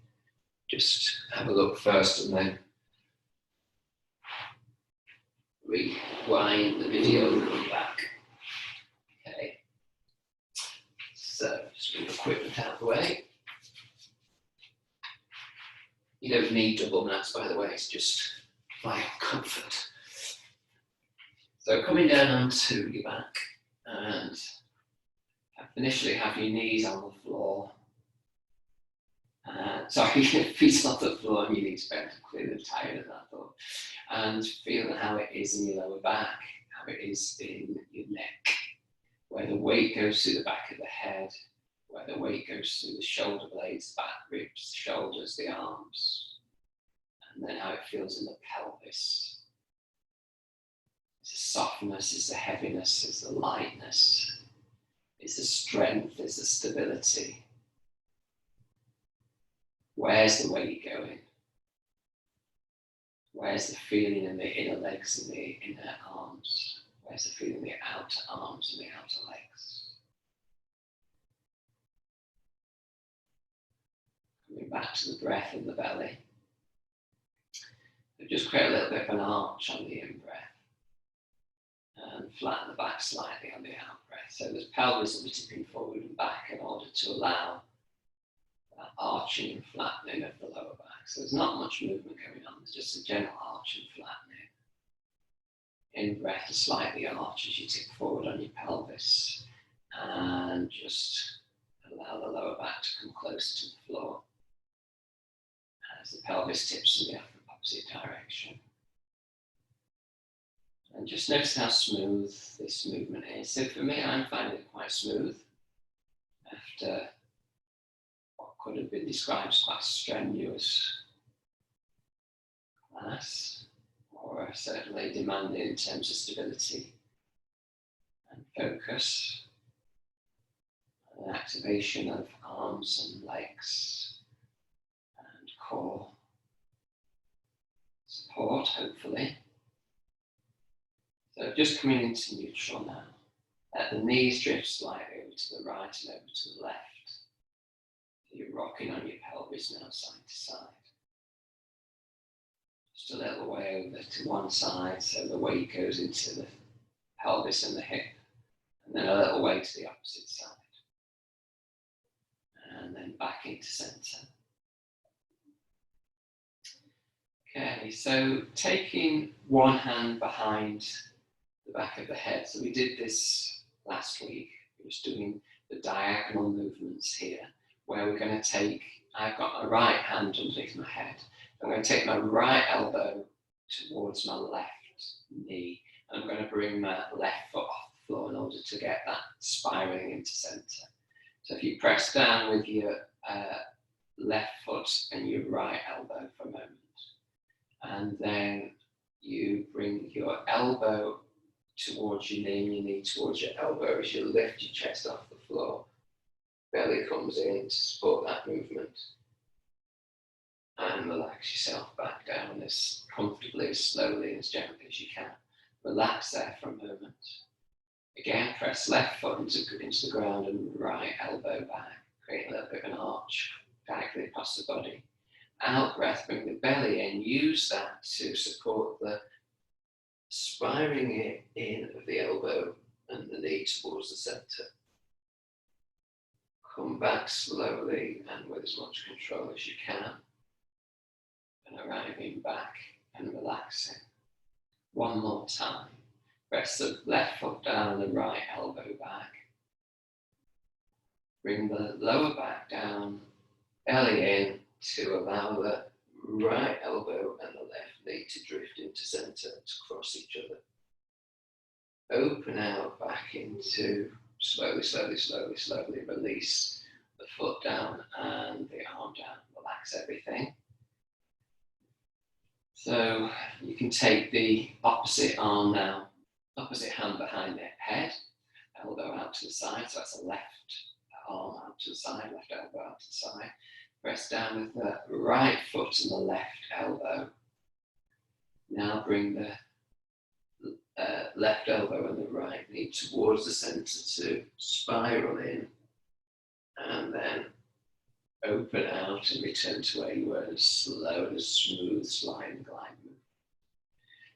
just have a look first and then rewind the video and come back. Okay. So just move the equipment out of the way. You don't need double mats, by the way, it's just for comfort. So coming down onto your back and initially have your knees on the floor. Sorry, feet on the floor and your knees bent, clearly tired of that thought. And feeling how it is in your lower back, how it is in your neck, where the weight goes through the back of the head, where the weight goes through the shoulder blades, back ribs, the shoulders, the arms, and then how it feels in the pelvis. It's the softness, it's the heaviness, it's the lightness, it's the strength, it's the stability. Where's the weight going? Where's the feeling in the inner legs and the inner arms? Where's the feeling in the outer arms and the outer legs? Coming back to the breath in the belly. So just create a little bit of an arch on the in-breath and flatten the back slightly on the out-breath. So the pelvis will be tipping forward and back in order to allow that arching and flattening of the lower back. So there's not much movement going on, there's just a general arch and flattening. In-breath to slightly arch as you tip forward on your pelvis and just allow the lower back to come close to the floor as the pelvis tips in the opposite direction. And just notice how smooth this movement is. So for me, I'm finding it quite smooth after what could have been described as quite strenuous class, or certainly demanding in terms of stability and focus, and activation of arms and legs and core support, hopefully. So just coming into neutral now. Let the knees drift slightly over to the right and over to the left. So you're rocking on your pelvis now side to side. Just a little way over to one side so the weight goes into the pelvis and the hip. And then a little way to the opposite side. And then back into centre. Okay, so taking one hand behind the back of the head. So we did this last week. We're just doing the diagonal movements here, where we're going to take, I've got my right hand underneath my head. I'm going to take my right elbow towards my left knee. And I'm going to bring my left foot off the floor in order to get that spiraling into centre. So if you press down with your left foot and your right elbow for a moment, and then you bring your elbow towards your knee and your knee towards your elbow as you lift your chest off the floor. Belly comes in to support that movement. And relax yourself back down as comfortably, as slowly, and as gently as you can. Relax there for a moment. Again, press left foot into the ground and right elbow back. Create a little bit of an arch diagonally across the body. Out breath, bring the belly in. Use that to support the spiraling in of the elbow and the knee towards the centre. Come back slowly and with as much control as you can, and arriving back and relaxing. One more time. Press the left foot down, the right elbow back. Bring the lower back down, belly in to allow the right elbow and the left knee to drift into centre, to cross each other. Open out back into, slowly release the foot down and the arm down. Relax everything. So you can take the opposite arm now, opposite hand behind the head, elbow out to the side, so that's the left arm out to the side, left elbow out to the side. Press down with the right foot and the left elbow. Now bring the left elbow and the right knee towards the centre to spiral in, and then open out and return to where you were in a slow and smooth slide and glide move.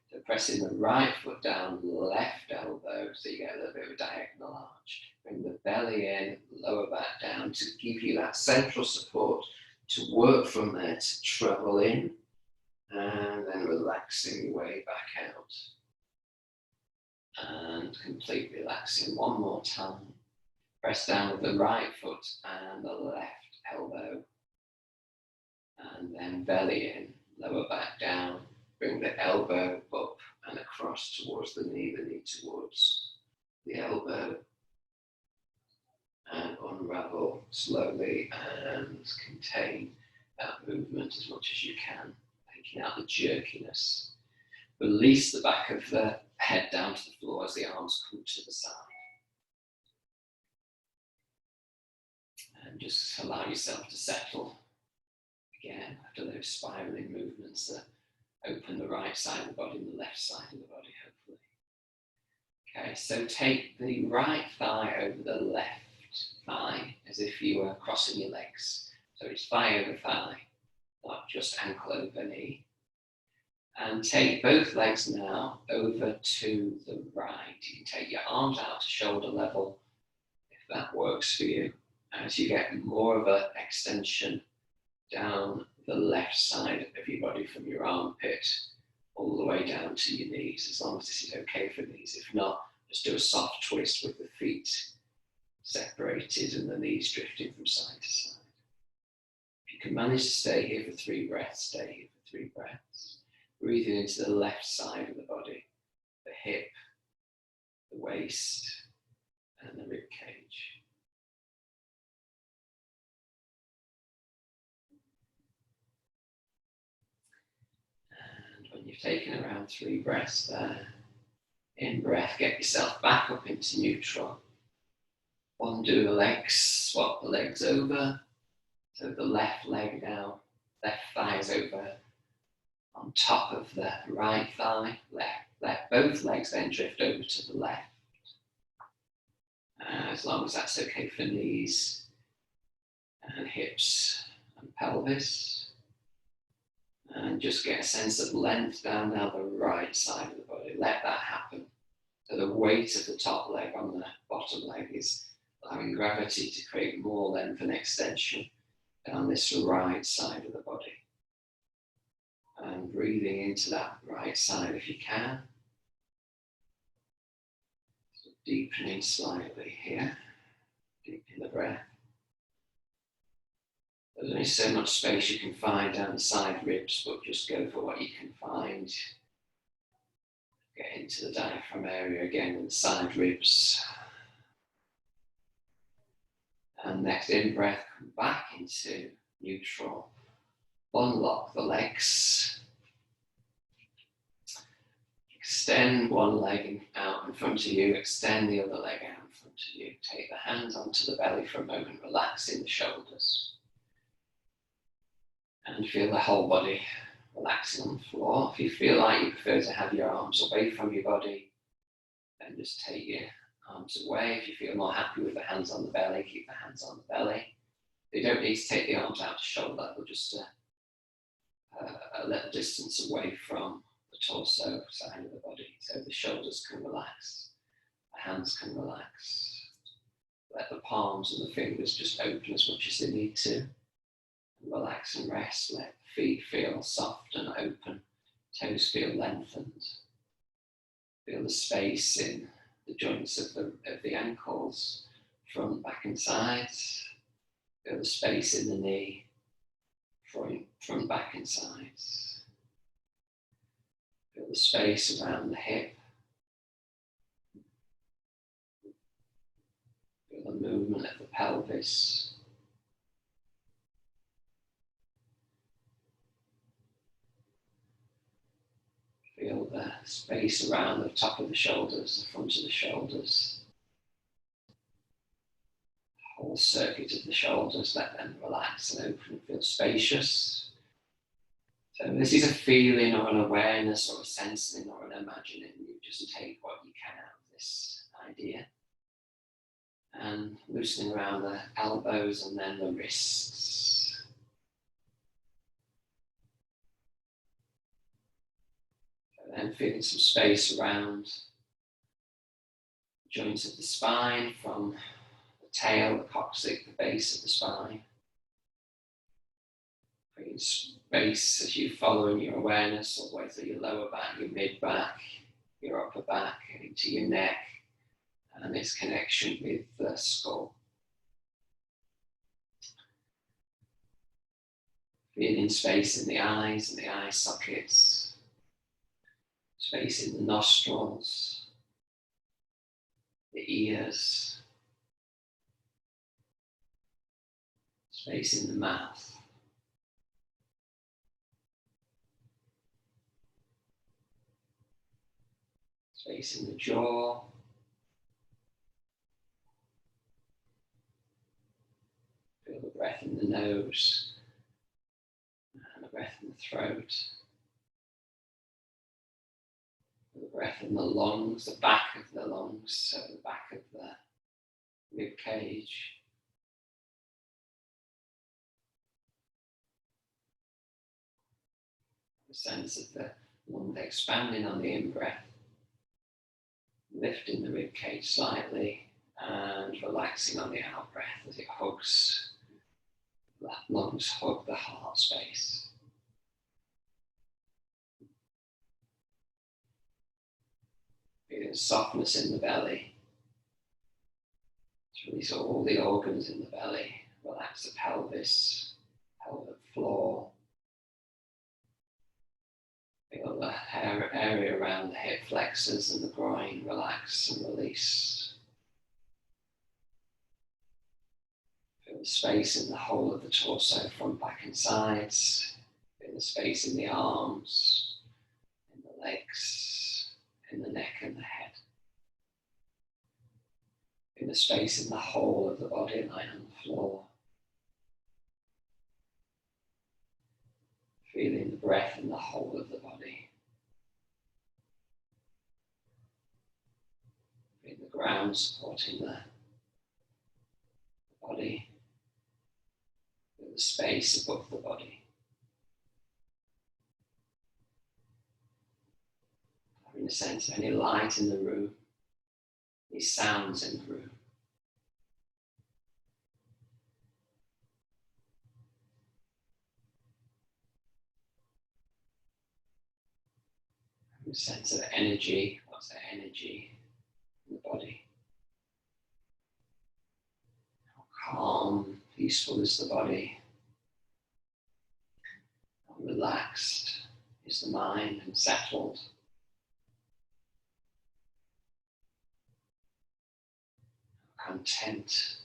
So pressing the right foot down, left elbow, so you get a little bit of a diagonal arch. Bring the belly in, lower back down to give you that central support to work from there to travel in, and then relaxing your way back out. And complete relaxing one more time. Press down with the right foot and the left elbow. And then belly in, lower back down. Bring the elbow up and across towards the knee towards the elbow. And unravel slowly and contain that movement as much as you can, taking out the jerkiness. Release the back of the head down to the floor as the arms come to the side. And just allow yourself to settle again after those spiraling movements that open the right side of the body and the left side of the body, hopefully. Okay, so take the right thigh over the left thigh as if you were crossing your legs. So it's thigh over thigh, not just ankle over knee. And take both legs now over to the right. You can take your arms out to shoulder level if that works for you, as you get more of an extension down the left side of your body from your armpit all the way down to your knees, as long as this is okay for knees. If not, just do a soft twist with the feet separated and the knees drifting from side to side. If you can manage to stay here for 3 breaths, stay here for 3 breaths. Breathing into the left side of the body, the hip, the waist, and the rib cage. And when you've taken around 3 breaths there, in breath, get yourself back up into neutral. Undo the legs, swap the legs over. So the left leg now, left thigh is over on top of the right thigh, left, both legs then drift over to the left. As long as that's okay for knees and hips and pelvis. And just get a sense of length down now the right side of the body. Let that happen. So the weight of the top leg on the bottom leg is allowing gravity to create more length and extension down this right side of the body. And breathing into that right side if you can. So deepening slightly here. Deepening the breath. There's only so much space you can find down the side ribs, but just go for what you can find. Get into the diaphragm area again and the side ribs. And next in breath, come back into neutral. Unlock the legs. Extend one leg out in front of you, extend the other leg out in front of you. Take the hands onto the belly for a moment, relaxing the shoulders. And feel the whole body relaxing on the floor. If you feel like you prefer to have your arms away from your body, then just take your arms away. If you feel more happy with the hands on the belly, keep the hands on the belly. You don't need to take the arms out to shoulder level, just a little distance away from the torso side of the body, so the shoulders can relax The hands can relax. Let the palms and the fingers just open as much as they need to. Relax and rest. Let the feet feel soft and open. Toes feel lengthened. Feel the space in the joints of the ankles, front, back and sides. Feel the space in the knee, front, back and sides. Feel the space around the hip. Feel the movement of the pelvis. Feel the space around the top of the shoulders, the front of the shoulders. The whole circuit of the shoulders, let them relax and open and feel spacious. So this is a feeling or an awareness or a sensing or an imagining. You just take what you can out of this idea. And loosening around the elbows and then the wrists. And feeling some space around the joints of the spine, from the tail, the coccyx, the base of the spine. Creating space as you follow in your awareness all the way through your lower back, your mid back, your upper back, into your neck, and its connection with the skull. Feeling space in the eyes and the eye sockets. Space in the nostrils, the ears, space in the mouth, space in the jaw, feel the breath in the nose and the breath in the throat. The breath in the lungs, the back of the lungs, so the back of the rib cage. The sense of the lungs expanding on the in-breath, lifting the rib cage slightly and relaxing on the out-breath as it hugs, the lungs hug the heart space. Feeling softness in the belly. To release all the organs in the belly. Relax the pelvis, pelvic floor. Feel the area around the hip flexors and the groin relax and release. Feel the space in the whole of the torso, front, back and sides. Feel the space in the arms, in the legs, in the neck and the head. In the space in the whole of the body, lying on the floor. Feeling the breath in the whole of the body. Feeling the ground supporting the body. Feel the space above the body. Having a sense of any light in the room, any sounds in the room. Having a sense of energy, what's the energy in the body? How calm, peaceful is the body? How relaxed is the mind and settled? Content,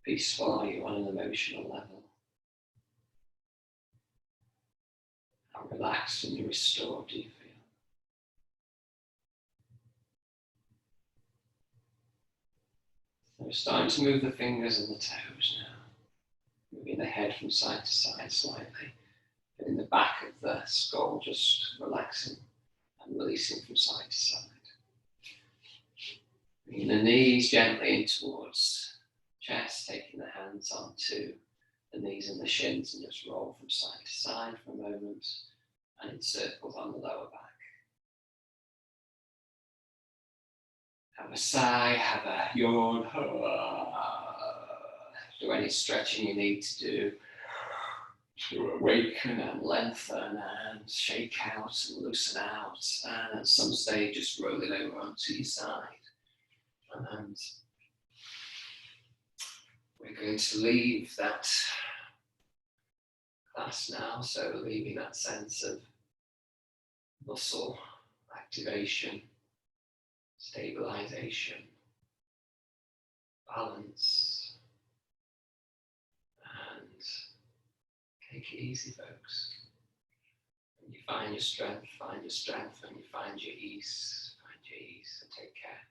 peaceful are you on an emotional level? How relaxed and restored do you feel? So we're starting to move the fingers and the toes now. Moving the head from side to side slightly. In the back of the skull, just relaxing and releasing from side to side. Bringing the knees gently in towards chest, taking the hands onto the knees and the shins and just roll from side to side for a moment and in circles on the lower back. Have a sigh, have a yawn. Do any stretching you need to do. To awaken and lengthen and shake out and loosen out. And at some stage, just roll it over onto your side. And we're going to leave that class now. So leaving that sense of muscle activation, stabilization, balance, and take it easy, folks. When you find your strength, and you find your ease, and take care.